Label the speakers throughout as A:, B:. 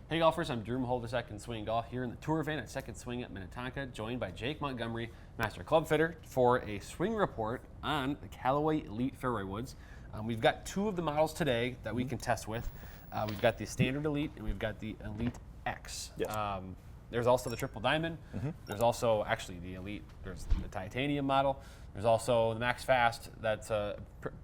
A: Hey golfers, I'm Drew Mahowald, Second Swing Golf here in the tour van at Second Swing at Minnetonka, joined by Jake Montgomery, Master Club Fitter, for a swing report on the Callaway Elyte Fairway woods. We've got two of the models today that we can test with. We've got the Standard Elyte and we've got the Elyte X.
B: Yes.
A: There's also the Triple Diamond. There's also actually the Elyte. There's the titanium model. There's also the Max Fast that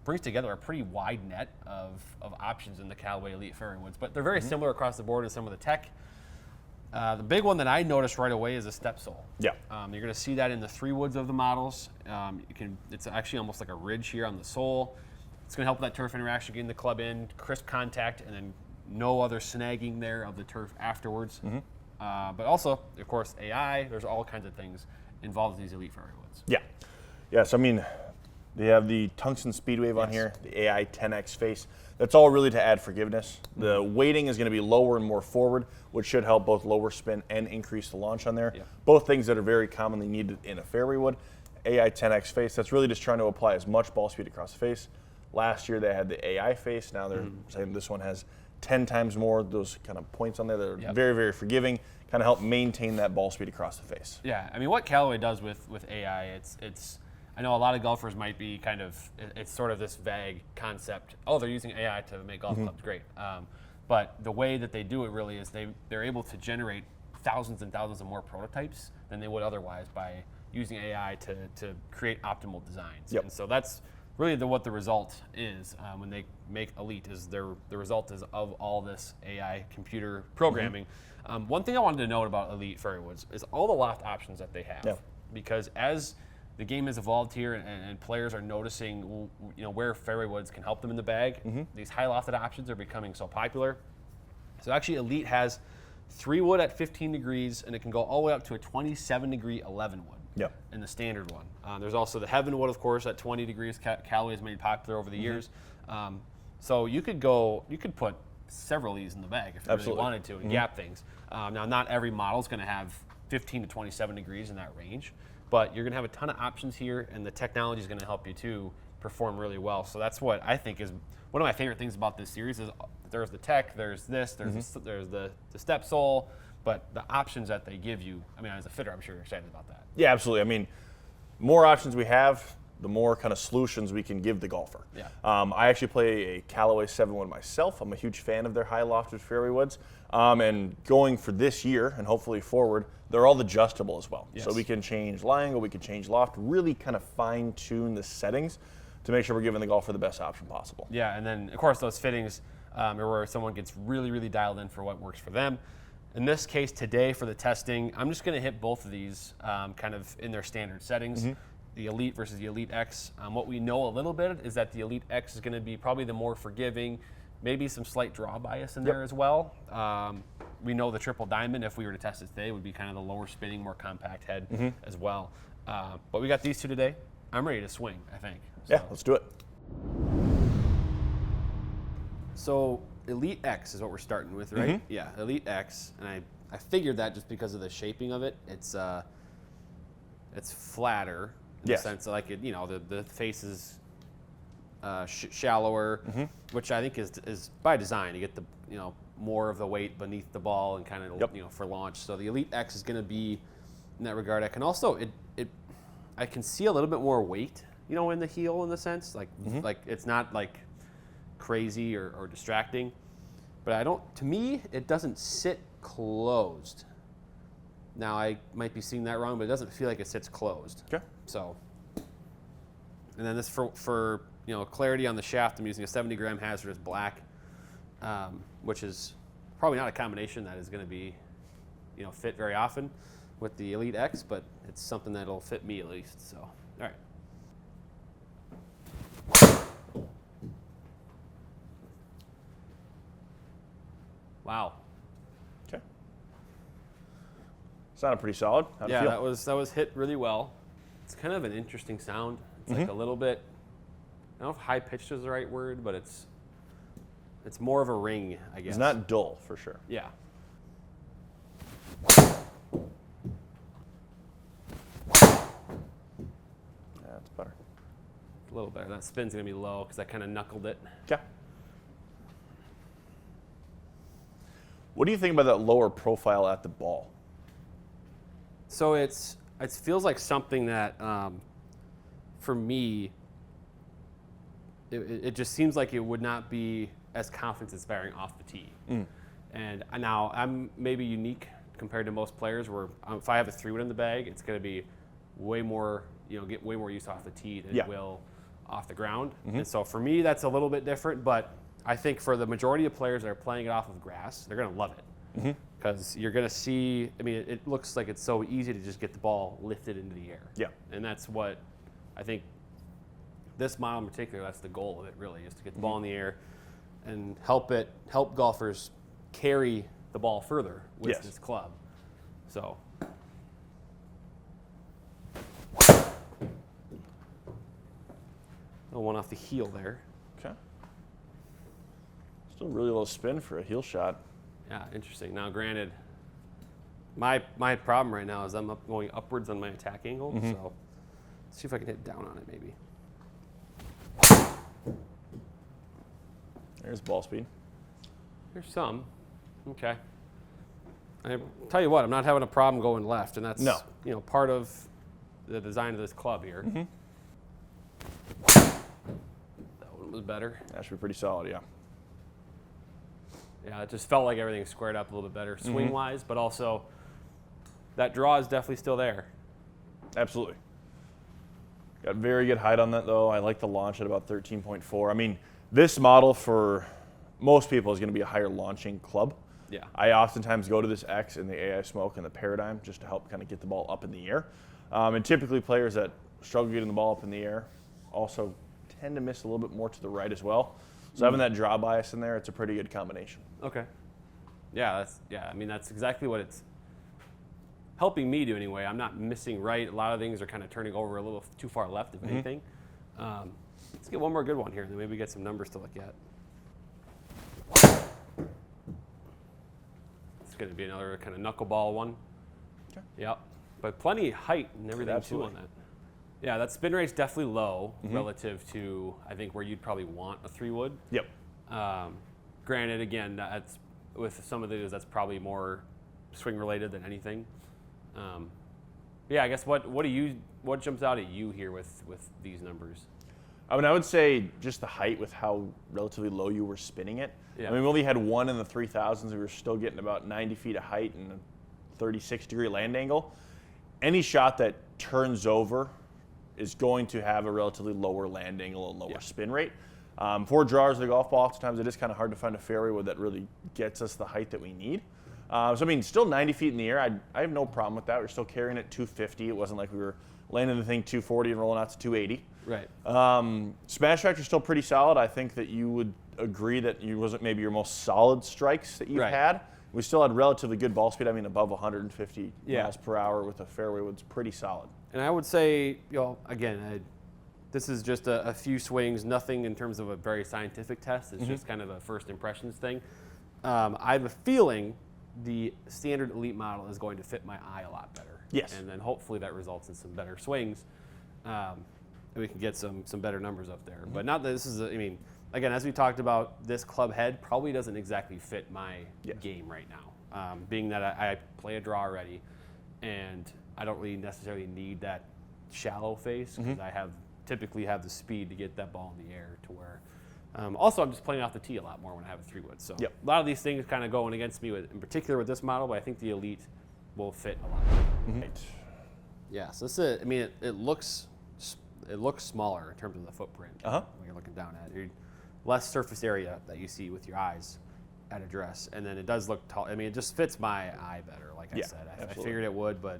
A: brings together a pretty wide net of options in the Callaway Elyte Fairway woods, but they're very similar across the board in some of the tech. The big one that I noticed right away is a step sole.
B: Yeah.
A: You're going to see that in the three woods of the models. It's actually almost like a ridge here on the sole. It's going to help with that turf interaction, getting the club in, crisp contact, and then no other snagging there of the turf afterwards. But also, of course, AI. There's all kinds of things involved in these Elyte Fairway woods.
B: Yeah. Yes, I mean, they have the tungsten speed wave on here, the Ai10x Face. That's all really to add forgiveness. The weighting is going to be lower and more forward, which should help both lower spin and increase the launch on there.
A: Yeah.
B: Both things that are very commonly needed in a fairway wood. Ai10x Face, that's really just trying to apply as much ball speed across the face. Last year they had the AI Face. Now they're saying this one has 10 times more of those kind of points on there that are very, very forgiving, kind of help maintain that ball speed across the face.
A: Yeah, I mean, what Callaway does with AI, it's I know a lot of golfers might be kind of, it's sort of this vague concept. Oh, they're using AI to make golf clubs great. But the way that they do it really is they're able to generate thousands and thousands of more prototypes than they would otherwise by using AI to create optimal designs. And so that's really what the result is when they make Elyte, is the result is of all this AI computer programming. One thing I wanted to note about Elyte Fairway woods is all the loft options that they have. Because as the game has evolved here, and players are noticing, where fairway woods can help them in the bag. These high lofted options are becoming so popular. So actually, Elyte has 3 wood at 15 degrees, and it can go all the way up to a 27 degree 11 wood in the standard one. There's also the Heaven wood, of course, at 20 degrees. Callaway's made popular over the years. So you could put several of these in the bag if you really wanted to and gap things. Now, not every model is going to have 15 to 27 degrees in that range. But you're going to have a ton of options here, and the technology is going to help you to perform really well. So that's what I think is one of my favorite things about this series is there's the tech, there's this, there's the step sole, but the options that they give you, I mean, as a fitter, I'm sure you're excited about that.
B: Yeah, absolutely. I mean, more options we have, the more kind of solutions we can give the golfer.
A: Yeah.
B: I actually play a Callaway 7-wood myself. I'm a huge fan of their high lofted fairway woods. And going for this year and hopefully forward, they're all adjustable as well. So we can change lie angle, we can change loft, really kind of fine tune the settings to make sure we're giving the golfer the best option possible.
A: Yeah, and then of course those fittings are where someone gets really, really dialed in for what works for them. In this case today for the testing, I'm just going to hit both of these kind of in their standard settings. The Elyte versus the Elyte X. What we know a little bit is that the Elyte X is going to be probably the more forgiving, maybe some slight draw bias in there as well. We know the Triple Diamond, if we were to test it today, would be kind of the lower spinning, more compact head as well. But we got these two today. I'm ready to swing, I think. So.
B: Yeah, let's do it.
A: So Elyte X is what we're starting with, right? Yeah, Elyte X, and I figured that just because of the shaping of it. It's flatter in the sense that, like, the face is shallower, which I think is by design. You get the more of the weight beneath the ball and kind of for launch. So the Elyte X is going to be in that regard. I can also I can see a little bit more weight, in the heel in the sense like it's not like crazy or distracting, but to me it doesn't sit closed. Now I might be seeing that wrong, but it doesn't feel like it sits closed.
B: Okay.
A: So, and then this for clarity on the shaft, I'm using a 70-gram hazardous black, which is probably not a combination that is going to be, fit very often with the Elyte X, but it's something that'll fit me at least. So, all right. Wow.
B: Okay. Sounded pretty solid. How'd it feel?
A: that was hit really well. It's kind of an interesting sound. It's like a little bit, I don't know if high pitched is the right word, but it's more of a ring, I guess.
B: It's not dull, for sure.
A: Yeah.
B: That's better.
A: A little better. That spin's going to be low because I kind of knuckled it.
B: Okay. What do you think about that lower profile at the ball?
A: So it feels like something that, for me, it just seems like it would not be as confidence-inspiring off the tee. And now I'm maybe unique compared to most players, where if I have a 3-wood in the bag, it's going to be way more, get way more use off the tee than it will off the ground. And so for me, that's a little bit different. But I think for the majority of players that are playing it off of grass, they're going to love it. Because you're going to see, it looks like it's so easy to just get the ball lifted into the air.
B: Yeah.
A: And that's what I think this model in particular, that's the goal of it really, is to get the ball in the air and help golfers carry the ball further with this club. So. One off the heel there.
B: Okay. Still really low spin for a heel shot.
A: Yeah, interesting. Now, granted, my problem right now is I'm going upwards on my attack angle. So let's see if I can hit down on it maybe.
B: There's ball speed.
A: There's some. Okay. I tell you what, I'm not having a problem going left, and that's part of the design of this club here. That one was better.
B: That should be pretty solid, yeah.
A: Yeah, it just felt like everything squared up a little bit better swing-wise, but also that draw is definitely still there.
B: Absolutely. Got very good height on that, though. I like the launch at about 13.4. This model for most people is going to be a higher launching club.
A: Yeah.
B: I oftentimes go to this X in the AI Smoke and the Paradigm just to help kind of get the ball up in the air. And typically players that struggle getting the ball up in the air also tend to miss a little bit more to the right as well. So having that draw bias in there, it's a pretty good combination.
A: Okay. Yeah, that's exactly what it's helping me do anyway. I'm not missing right. A lot of things are kind of turning over a little too far left, if anything. Let's get one more good one here, and then maybe get some numbers to look at. It's going to be another kind of knuckleball one.
B: Okay.
A: Yep. But plenty of height and everything too on that. Yeah, that spin rate's definitely low relative to, I think, where you'd probably want a 3-wood.
B: Yep.
A: Granted, again, that's with some of these, that's probably more swing related than anything. Yeah, I guess what jumps out at you here with these numbers?
B: I would say just the height with how relatively low you were spinning it.
A: Yeah.
B: We only had one in the 3000s. We were still getting about 90 feet of height and a 36-degree land angle. Any shot that turns over is going to have a relatively lower land angle and lower spin rate. For drawers of the golf ball, oftentimes it is kind of hard to find a fairway wood that really gets us the height that we need. Still 90 feet in the air, I have no problem with that. We're still carrying it 250. It wasn't like we were landing the thing 240 and rolling out to 280.
A: Right.
B: Smash factor is still pretty solid. I think that you would agree that it wasn't maybe your most solid strikes that you've had. We still had relatively good ball speed. Above 150 miles per hour with a fairway wood's pretty solid. And
A: I would say, again, this is just a few swings, nothing in terms of a very scientific test. It's just kind of a first impressions thing. I have a feeling the standard Elite model is going to fit my eye a lot better.
B: Yes.
A: And then hopefully that results in some better swings. And we can get some better numbers up there. But not that this is, again, as we talked about, this club head probably doesn't exactly fit my game right now. Being that I play a draw already, and I don't really necessarily need that shallow face because I typically have the speed to get that ball in the air to where. Also, I'm just playing off the tee a lot more when I have a 3-wood. So a lot of these things kind of going against me, in particular with this model, but I think the Elite will fit a lot.
B: Right.
A: Yeah, so this is, it looks smaller in terms of the footprint when you're looking down at it. Less surface area that you see with your eyes at address, and then it does look tall. It just fits my eye better, like I said. I figured it would, but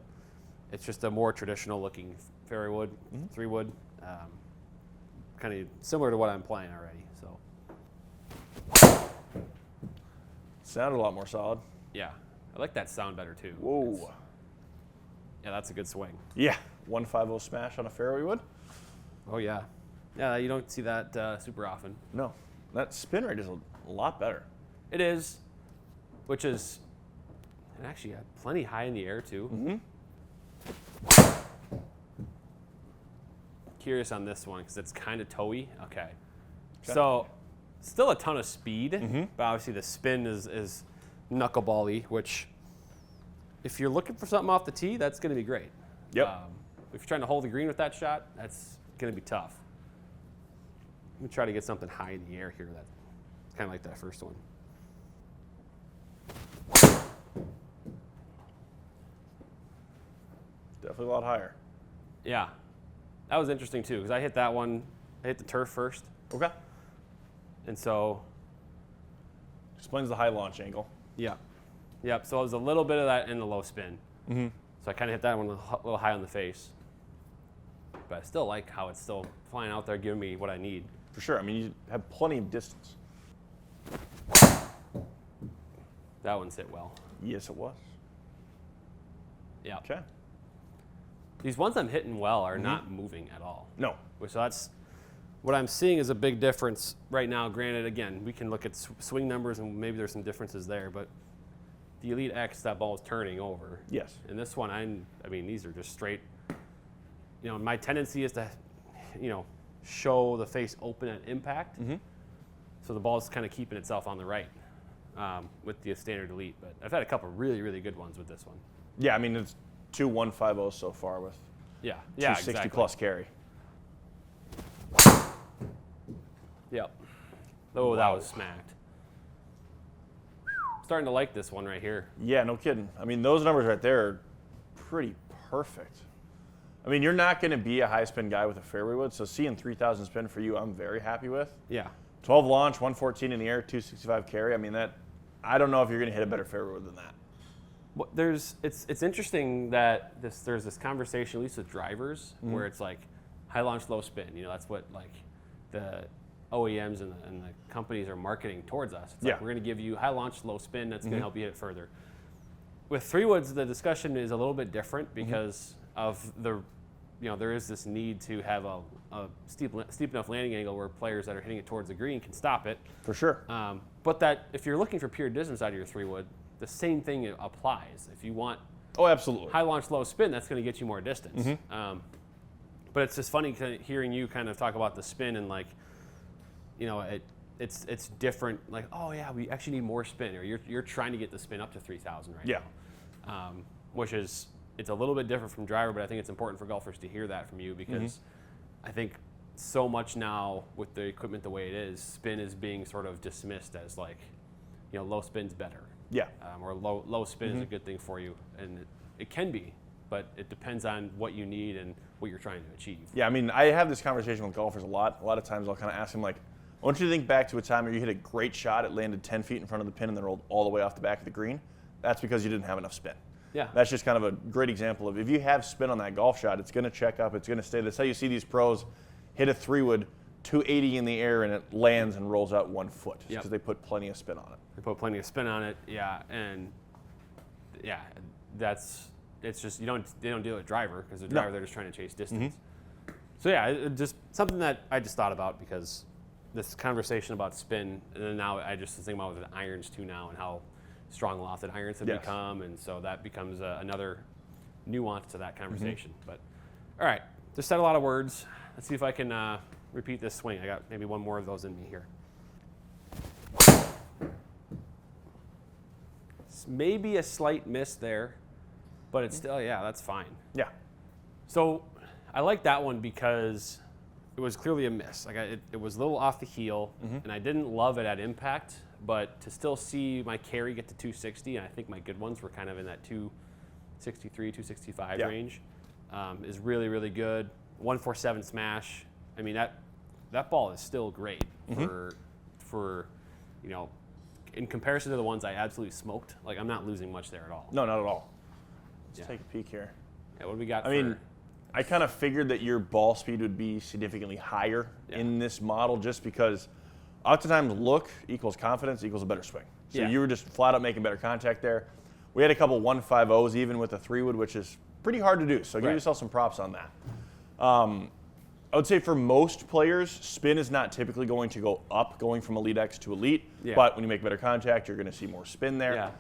A: it's just a more traditional looking fairway wood, 3-wood, kind of similar to what I'm playing already. So
B: sounded a lot more solid.
A: Yeah, I like that sound better too.
B: Whoa.
A: Yeah, that's a good swing.
B: Yeah, 150 smash on a fairway wood.
A: Oh yeah. Yeah, you don't see that super often.
B: No, that spin rate is a lot better.
A: It is, which is, and actually plenty high in the air too. Curious on this one because it's kind of toey. Okay. So still a ton of speed, but obviously the spin is knuckleball-y, which if you're looking for something off the tee, that's going to be great.
B: Yep.
A: If you're trying to hold the green with that shot, that's going to be tough. I'm going to try to get something high in the air here. That's kind of like that first one.
B: Definitely a lot higher.
A: Yeah. That was interesting, too, because I hit that one. I hit the turf first.
B: Okay.
A: And so.
B: Explains the high launch angle.
A: Yeah. Yep. So it was a little bit of that in the low spin.
B: Mm-hmm.
A: So I kind of hit that one a little high on the face. But I still like how it's still flying out there, giving me what I need.
B: For sure. I mean, you have plenty of distance.
A: That one's hit well.
B: Yes, it was.
A: Yeah.
B: Okay.
A: These ones I'm hitting well are not moving at all.
B: No.
A: So that's what I'm seeing is a big difference right now. Granted, again, we can look at swing numbers and maybe there's some differences there, but the Elyte X, that ball is turning over.
B: Yes.
A: And this one, I mean, these are just straight. You know, my tendency is to, you know, show the face open at impact. Mm-hmm. So the ball's kind of keeping itself on the right with the standard Elyte. But I've had a couple really, really good ones with this one.
B: Yeah, I mean, it's 2 150s so far with 260
A: exactly.
B: plus carry.
A: Yep. Oh, wow. That was smacked. Starting to like this one right here.
B: Yeah, no kidding. I mean, those numbers right there are pretty perfect. I mean, you're not going to be a high spin guy with a fairway wood, so seeing 3,000 spin for you, I'm very happy with.
A: Yeah.
B: 12 launch, 114 in the air, 265 carry. I mean, that. I don't know if you're going to hit a better fairway wood than that.
A: Well, it's interesting that there's this conversation, at least with drivers, where it's like high launch, low spin. You know, that's what like the OEMs and the companies are marketing towards us. It's like we're going to give you high launch, low spin. That's going to help you hit it further. With 3-woods, the discussion is a little bit different because of the, you know, there is this need to have a steep enough landing angle where players that are hitting it towards the green can stop it.
B: For sure.
A: But that if you're looking for pure distance out of your 3-wood, the same thing applies. If you want
B: absolutely
A: high launch, low spin, that's going to get you more distance. But it's just funny hearing you kind of talk about the spin and like, you know, it's different. Like, oh yeah, we actually need more spin, or you're trying to get the spin up to 3,000 right now, which is it's a little bit different from driver, but I think it's important for golfers to hear that from you because I think so much now with the equipment the way it is, spin is being sort of dismissed as like, you know, low spin's better.
B: Yeah.
A: Or low spin is a good thing for you, and it can be, but it depends on what you need and what you're trying to achieve.
B: Yeah, I mean, I have this conversation with golfers a lot. A lot of times I'll kind of ask them, like, I want you to think back to a time where you hit a great shot, it landed 10 feet in front of the pin and then rolled all the way off the back of the green. That's because you didn't have enough spin.
A: Yeah.
B: That's just kind of a great example of if you have spin on that golf shot, it's going to check up, it's going to stay. That's how you see these pros hit a 3-wood 280 in the air and it lands and rolls out 1 foot because they put plenty of spin on it.
A: They put plenty of spin on it, and it's just they don't deal with driver because the driver they're just trying to chase distance. So yeah, it just something that I just thought about because this conversation about spin, and then now I just think about with the irons too now and how strong lofted irons have become, and so that becomes another nuance to that conversation. But all right, just said a lot of words. Let's see if I can repeat this swing. I got maybe one more of those in me here. Maybe a slight miss there, but it's still, that's fine.
B: Yeah.
A: So I like that one because it was clearly a miss. Like it was a little off the heel, and I didn't love it at impact, but to still see my carry get to 260, and I think my good ones were kind of in that 263, 265 range, is really, really good. 147 smash. I mean, that ball is still great for you know, in comparison to the ones I absolutely smoked. Like, I'm not losing much there at all.
B: No, not at all. Let's take a peek here.
A: Yeah, what do we got?
B: I mean, I kind of figured that your ball speed would be significantly higher in this model just because oftentimes look equals confidence equals a better swing. So you were just flat out making better contact there. We had a couple 150s even with a 3-wood, which is pretty hard to do. So give yourself some props on that. I would say for most players, spin is not typically going to go up going from Elyte X to Elyte, but when you make better contact, you're going to see more spin there.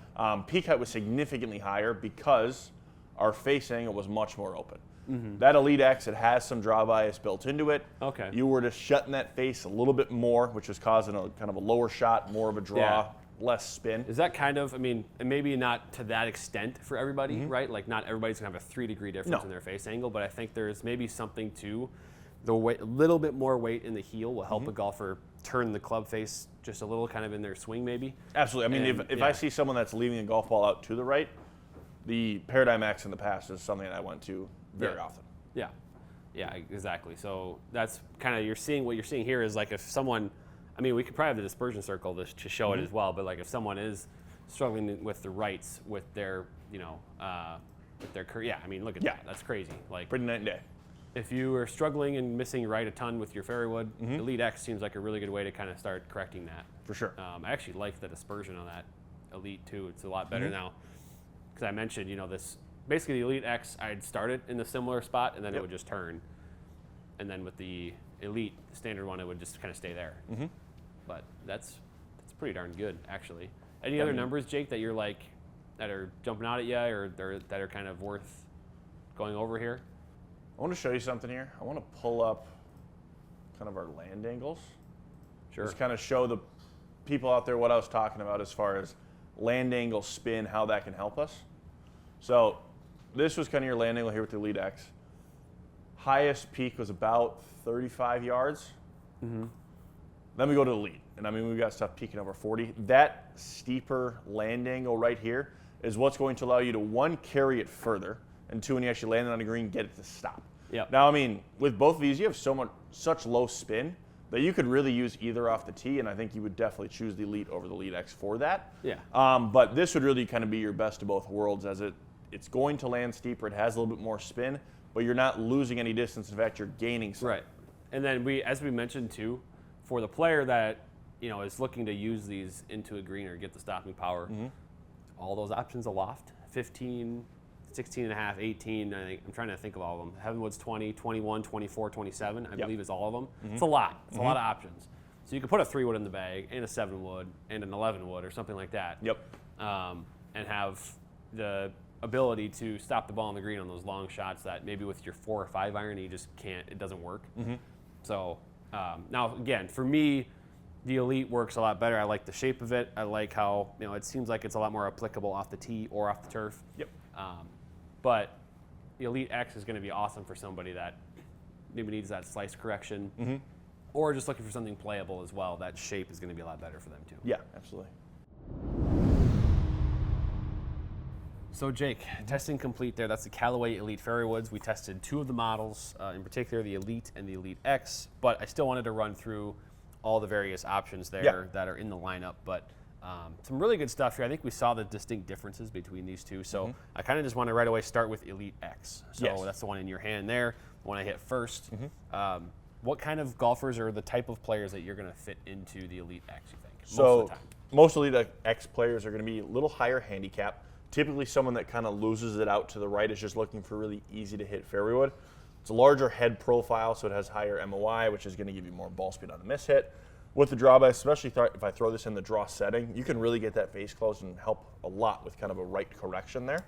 B: Peak height was significantly higher because our face angle was much more open. That Elyte X, it has some draw bias built into it.
A: Okay.
B: You were just shutting that face a little bit more, which was causing a kind of a lower shot, more of a draw less spin.
A: Is that kind of, I mean, and maybe not to that extent for everybody, right? Like not everybody's gonna have a 3-degree difference in their face angle, but I think there's maybe something to the weight, a little bit more weight in the heel will help a golfer turn the club face just a little kind of in their swing maybe.
B: Absolutely. I mean, if I see someone that's leaving a golf ball out to the right, the Paradigm X in the past is something that I went to very often.
A: Yeah. Yeah, exactly. So that's kind of, what you're seeing here is like if someone, I mean, we could probably have the dispersion circle to show it as well, but like if someone is struggling with the rights with their, you know, with their career, I mean, look at that. That's crazy. Like
B: pretty night and day.
A: If you are struggling and missing right a ton with your fairway wood, Elyte X seems like a really good way to kind of start correcting that.
B: For sure.
A: I actually like the dispersion on that Elyte too. It's a lot better now. Because I mentioned, you know, this, basically the Elyte X, I'd start it in a similar spot and then it would just turn. And then with the Elyte, the standard one, it would just kind of stay there. But that's pretty darn good, actually. Any other numbers, Jake, that you're like, that are jumping out at you or that are kind of worth going over here?
B: I want to show you something here. I want to pull up kind of our land angles.
A: Sure.
B: Just kind of show the people out there what I was talking about as far as land angle, spin, how that can help us. So this was kind of your land angle here with the Elyte X. Highest peak was about 35 yards. Then we go to the Elyte, and I mean, we've got stuff peaking over 40. That steeper land angle right here is what's going to allow you to, one, carry it further, and two, when you actually land it on the green, get it to stop. Now, I mean, with both of these, you have such low spin that you could really use either off the tee, and I think you would definitely choose the Elyte over the Elyte X for that. But this would really kind of be your best of both worlds, as it's going to land steeper, it has a little bit more spin, but you're not losing any distance. In fact, you're gaining some.
A: Right. And then as we mentioned too, for the player that, you know, is looking to use these into a green or get the stopping power, all those options aloft, 15, 16 and a half, 18, I think, I'm trying to think of all of them. Heavenwood's 20, 21, 24, 27, I believe is all of them. It's a lot. It's a lot of options. So you could put a 3-wood in the bag and a 7-wood and an 11-wood or something like that. And have the ability to stop the ball on the green on those long shots that maybe with your 4 or 5 iron you just can't, it doesn't work. So now again, for me, the Elyte works a lot better. I like the shape of it. I like how, you know, it seems like it's a lot more applicable off the tee or off the turf. But the Elyte X is going to be awesome for somebody that maybe needs that slice correction or just looking for something playable as well. That shape is going to be a lot better for them too.
B: Yeah, absolutely.
A: So Jake, testing complete there. That's the Callaway Elyte Fairway woods. We tested 2 of the models, in particular the Elyte and the Elyte X, but I still wanted to run through all the various options there that are in the lineup. But some really good stuff here. I think we saw the distinct differences between these two. So I kind of just want to right away start with Elyte X. So that's the one in your hand there, the one I hit first. What kind of golfers are the type of players that you're going to fit into the Elyte X, you think?
B: So
A: most of the time.
B: Most Elyte X players are going to be a little higher handicap. Typically someone that kind of loses it out to the right is just looking for really easy to hit fairway wood. It's a larger head profile, so it has higher MOI, which is going to give you more ball speed on the miss hit. With the drawback, especially if I throw this in the draw setting, you can really get that face closed and help a lot with kind of a right correction there.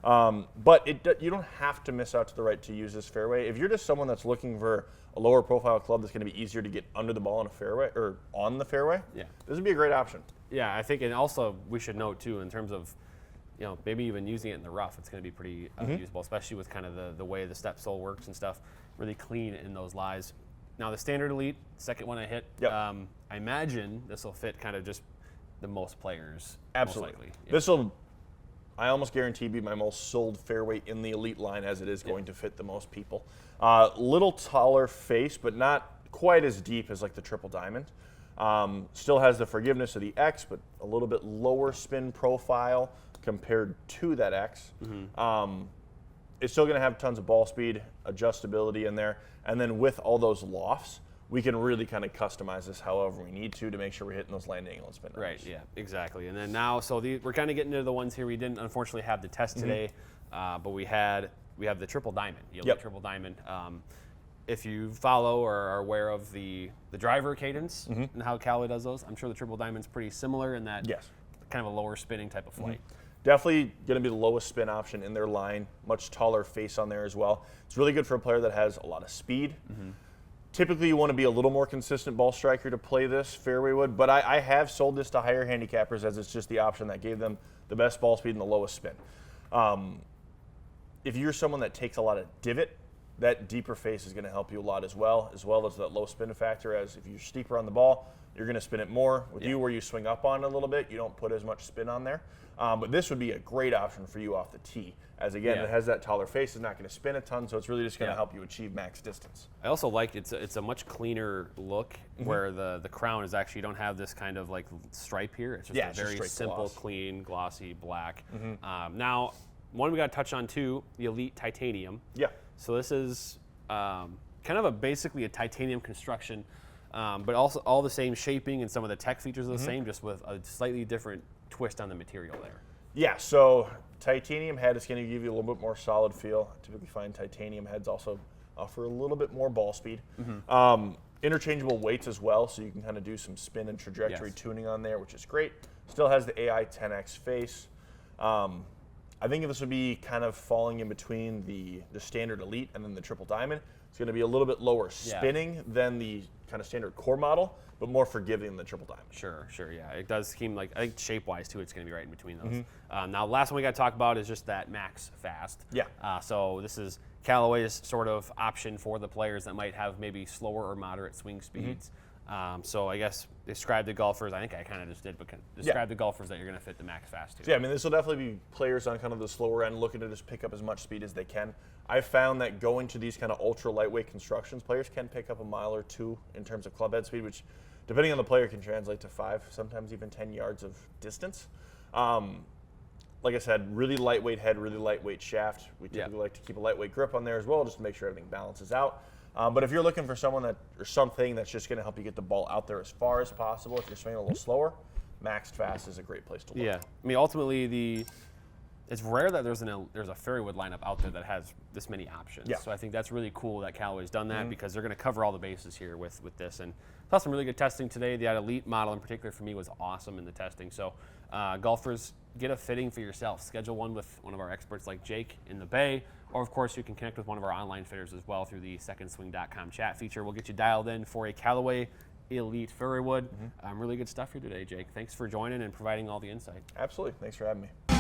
B: But you don't have to miss out to the right to use this fairway. If you're just someone that's looking for a lower profile club that's going to be easier to get under the ball on a fairway or on the fairway, this would be a great option.
A: Yeah, I think, and also we should note too, in terms of, you know, maybe even using it in the rough, it's going to be pretty usable, especially with kind of the way the step sole works and stuff. Really clean in those lies. Now the standard Elyte, second one I hit, I imagine this will fit kind of just the most players.
B: Absolutely.
A: Most likely.
B: This will, I almost guarantee, be my most sold fairway in the Elyte line, as it is going to fit the most people. Little taller face, but not quite as deep as like the Triple Diamond. Still has the forgiveness of the X, but a little bit lower spin profile compared to that X. It's still going to have tons of ball speed, adjustability in there, and then with all those lofts, we can really kind of customize this however we need to make sure we're hitting those land angle and spin.
A: Right, yeah, exactly. And then now, so we're kind of getting into the ones here we didn't unfortunately have the test today, but we have the Triple Diamond, the Elyte Triple Diamond. If you follow or are aware of the driver cadence and how Callaway does those, I'm sure the Triple Diamond's pretty similar in that kind of a lower spinning type of flight.
B: Definitely going to be the lowest spin option in their line, much taller face on there as well. It's really good for a player that has a lot of speed. Typically, you want to be a little more consistent ball striker to play this fairway wood, but I have sold this to higher handicappers as it's just the option that gave them the best ball speed and the lowest spin. If you're someone that takes a lot of divot, that deeper face is going to help you a lot as well as that low spin factor. As if you're steeper on the ball, you're going to spin it more. With you, where you swing up on it a little bit, you don't put as much spin on there. But this would be a great option for you off the tee, as again, it has that taller face. It's not going to spin a ton, so it's really just going to help you achieve max distance.
A: I also like it's a much cleaner look where the crown is actually, you don't have this kind of like stripe here. It's just a very simple, gloss. Clean, glossy black. Now, one we got to touch on too, the Elyte Titanium.
B: Yeah.
A: So this is kind of basically a titanium construction, but also all the same shaping and some of the tech features are the same, just with a slightly different twist on the material there.
B: Yeah, so titanium head is going to give you a little bit more solid feel. I typically find titanium heads also offer a little bit more ball speed. Interchangeable weights as well, so you can kind of do some spin and trajectory tuning on there, which is great. Still has the Ai10x Face. I think this would be kind of falling in between the standard Elite and then the Triple Diamond. It's going to be a little bit lower spinning than the kind of standard core model, but more forgiving than the Triple Diamond.
A: Sure, yeah. It does seem like, I think shape-wise too, it's going to be right in between those. Now, the last one we got to talk about is just that Max Fast.
B: Yeah.
A: So this is Callaway's sort of option for the players that might have maybe slower or moderate swing speeds. So I guess describe the golfers. I think I kind of just did, but describe the golfers that you're going to fit the Max Fast to.
B: So yeah, I mean, this will definitely be players on kind of the slower end looking to just pick up as much speed as they can. I've found that going to these kind of ultra lightweight constructions, players can pick up a mile or two in terms of club head speed, which depending on the player can translate to 5, sometimes even 10 yards of distance. Like I said, really lightweight head, really lightweight shaft. We typically like to keep a lightweight grip on there as well, just to make sure everything balances out. But if you're looking for someone or something that's just going to help you get the ball out there as far as possible, if you're swinging a little slower, Max Fast is a great place to look.
A: Yeah, I mean, ultimately it's rare that there's a fairway wood lineup out there that has this many options.
B: Yeah.
A: So I think that's really cool that Callaway's done that because they're going to cover all the bases here with this. And saw some really good testing today. The Elite model in particular for me was awesome in the testing. So golfers, get a fitting for yourself. Schedule one with one of our experts like Jake in the Bay, or of course you can connect with one of our online fitters as well through the secondswing.com chat feature. We'll get you dialed in for a Callaway Elyte Fairway wood. Really good stuff here today, Jake. Thanks for joining and providing all the insight.
B: Absolutely. Thanks for having me.